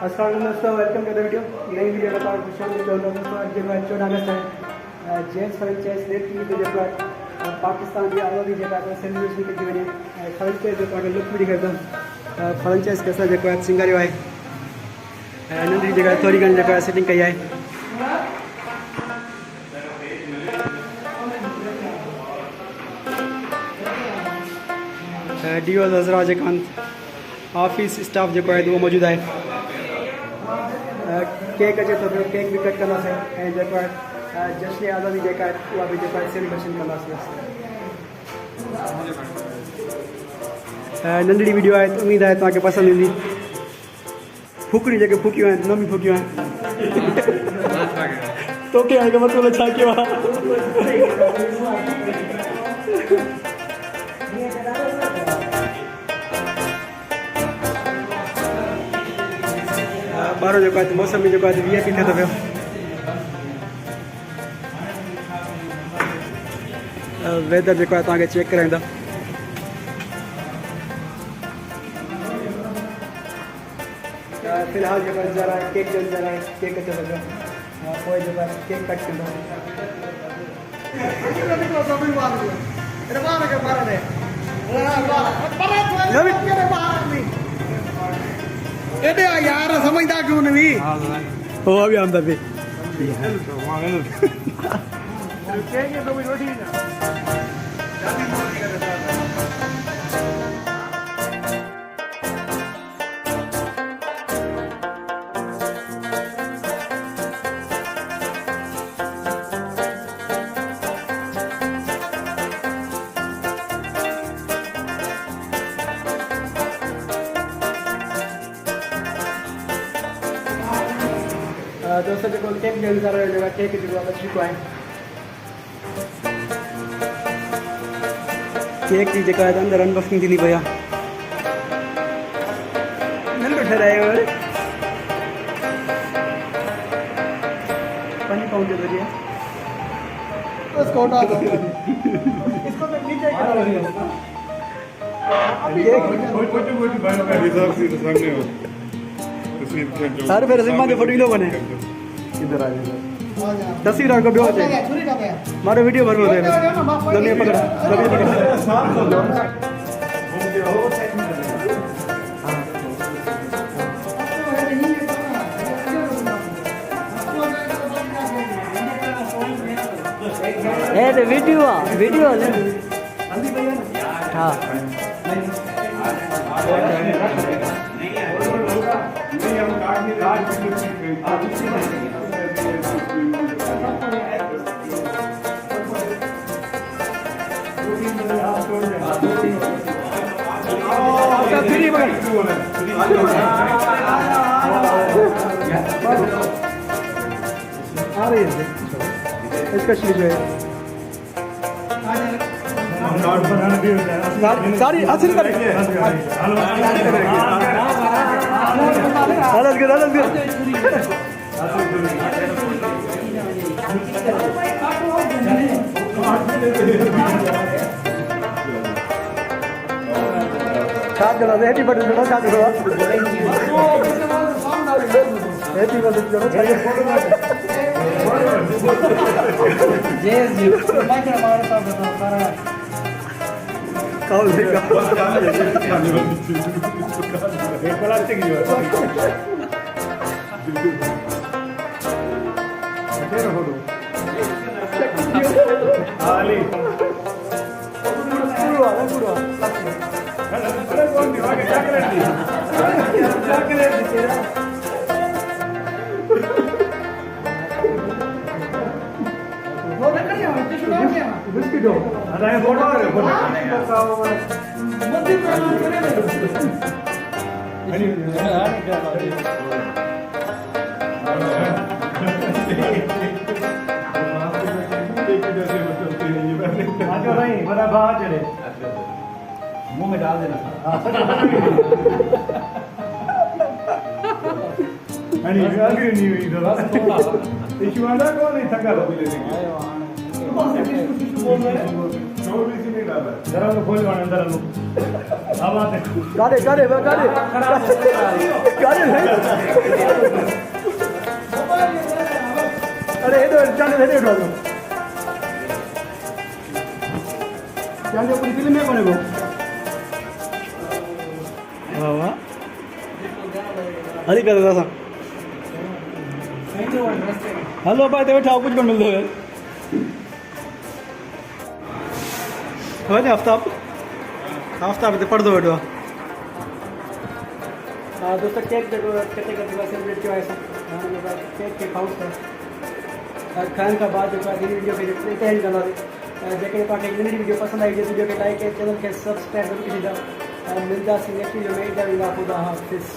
अस्सलाम दोस्तों, welcome to the video. नई वीडियो बताओ खुशाम 14 दोस्तों आज जो 14 अगस्त है जेम्स फ्रेंचाइज लेट की जो पाकिस्तान की आज़ादी जो सेलिब्रेशन की वजह फ्रेंचाइज जो लुक भी करता फ्रेंचाइज कैसा जो सिंगारियो है नंढी जगह थोड़ी घणी जो सेटिंग कई है। डीओ हज़रा जो ऑफिस स्टाफ जो है वो मौजूद है। केक अचे तो केक भी कट कंदासीं ऐं जेको आहे जश्न आज़ादी जेका आहे उहा बि जेको आहे सेलिब्रेशन कंदासीं। नंढड़ी वीडियो आहे उम्मीद आहे तव्हांखे पसंदि ईंदी। फूकड़ी जेके फूकियूं आहिनि नमी फूकियूं आहिनि तोखे आहे मतिलबु छा कयो आहे। बारो जो मौसम जो VIP थिए थो पियो। वेदर जो तव्हांखे चेक कराईंदा। फिलहाल जो इंतज़ार आहे केक जो इंतज़ार आहे। केक अचे थो पियो पोइ जो केक कट कंदो। यार समझदा क्यों नहीं हो अभी आमदा पे दोस्तों जो केक जो इंतजार जो केक जो बची चुको है। केक की जो अंदर अनबॉक्सिंग थी पई आहे। नंढो ठहिरायो 5 पाउंड जो जी इसको उठा दो इसको तो नीचे करो सारे फिर जिम्मा के फोटो बने इधर आ जाओ 10 ही रंग बियो है मारो वीडियो बनवा दे लम्बी पकड़ ए तो वीडियो ले हां आ रही है इसका शीश है सारी असर कर अलग साथ जरा हैप्पी बर्थडे जरा साथ करो हैप्पी बर्थडे जरा जय जी माइक हमारे पास बताओ सारा काउ से एक प्लास्टिक जो है तेरे फोटो आली पूरा अरे कौन दिमाग में चॉकलेट दी वो कर लिया टिश्यू डाल दिया बिस्किट हो अरे फोटो है मोदी प्रणाम करे आजो नहीं बड़ा बाहर चले मुंह में डाल देना अरे आगे नहीं हुई तो टिश्यू आना कौन नहीं थका लो जरा तो खोल गाने अंदर लो अब आते गाने गाने गाने गाने अरे ये तो जाने दे दो जाने पूरी फिल्म में बने वो वाह वाह अरे कर रहा था हेलो भाई तो बैठा कुछ मिल रहा है आफ्ताब आफ्ताब तो पढ़ दो बेटो दोस्तों केक कटे करते सेलिब्रेट किया ऐसा केक के खाउस था खाने का बाद जो वीडियो पे लेते हैं करना जेके पार्टी नई वीडियो पसंद आई वीडियो के लाइक चैनल के सब्सक्राइब जरूर कीजिएगा मिलता है नेक्स्ट वीडियो में खुदा हाफिज़।